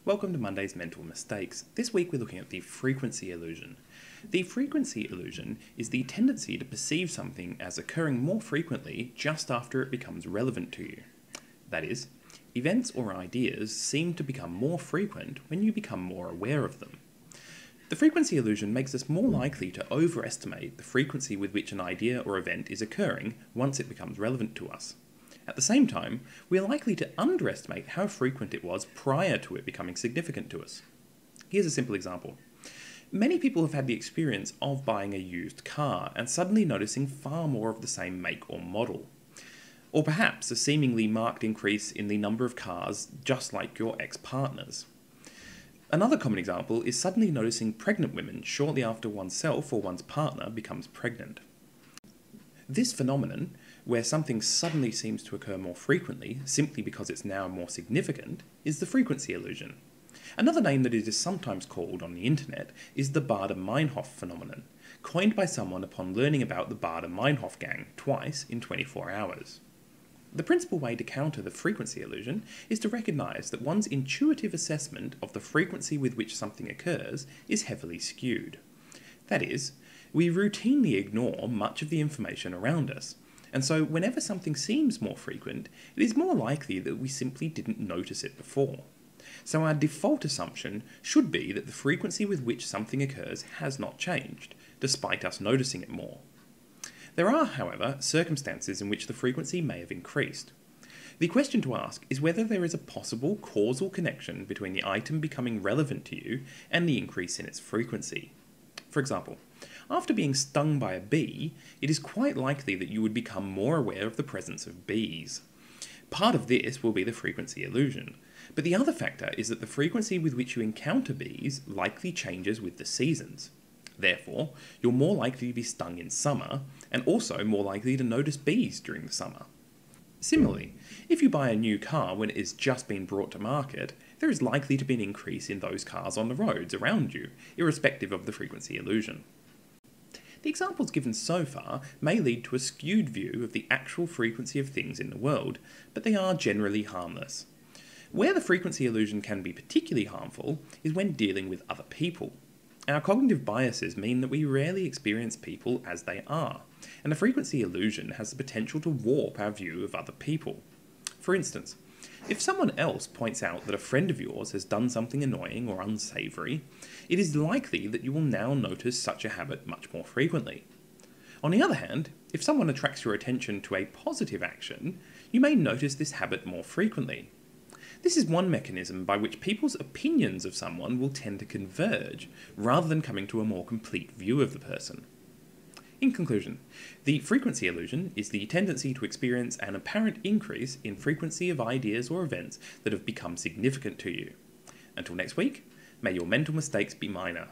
Welcome to Monday's Mental Mistakes. This week we're looking at the frequency illusion. The frequency illusion is the tendency to perceive something as occurring more frequently just after it becomes relevant to you. That is, events or ideas seem to become more frequent when you become more aware of them. The frequency illusion makes us more likely to overestimate the frequency with which an idea or event is occurring once it becomes relevant to us. At the same time, we are likely to underestimate how frequent it was prior to it becoming significant to us. Here's a simple example. Many people have had the experience of buying a used car and suddenly noticing far more of the same make or model. Or perhaps a seemingly marked increase in the number of cars just like your ex-partner's. Another common example is suddenly noticing pregnant women shortly after oneself or one's partner becomes pregnant. This phenomenon, where something suddenly seems to occur more frequently simply because it's now more significant, is the frequency illusion. Another name that it is sometimes called on the internet is the Baader-Meinhof phenomenon, coined by someone upon learning about the Baader-Meinhof gang twice in 24 hours. The principal way to counter the frequency illusion is to recognise that one's intuitive assessment of the frequency with which something occurs is heavily skewed. That is, we routinely ignore much of the information around us, and so whenever something seems more frequent, it is more likely that we simply didn't notice it before. So our default assumption should be that the frequency with which something occurs has not changed, despite us noticing it more. There are, however, circumstances in which the frequency may have increased. The question to ask is whether there is a possible causal connection between the item becoming relevant to you and the increase in its frequency. For example, after being stung by a bee, it is quite likely that you would become more aware of the presence of bees. Part of this will be the frequency illusion, but the other factor is that the frequency with which you encounter bees likely changes with the seasons. Therefore, you're more likely to be stung in summer, and also more likely to notice bees during the summer. Similarly, if you buy a new car when it has just been brought to market, there is likely to be an increase in those cars on the roads around you, irrespective of the frequency illusion. The examples given so far may lead to a skewed view of the actual frequency of things in the world, but they are generally harmless. Where the frequency illusion can be particularly harmful is when dealing with other people. Our cognitive biases mean that we rarely experience people as they are, and the frequency illusion has the potential to warp our view of other people. For instance, if someone else points out that a friend of yours has done something annoying or unsavoury, it is likely that you will now notice such a habit much more frequently. On the other hand, if someone attracts your attention to a positive action, you may notice this habit more frequently. This is one mechanism by which people's opinions of someone will tend to converge, rather than coming to a more complete view of the person. In conclusion, the frequency illusion is the tendency to experience an apparent increase in frequency of ideas or events that have become significant to you. Until next week, may your mental mistakes be minor.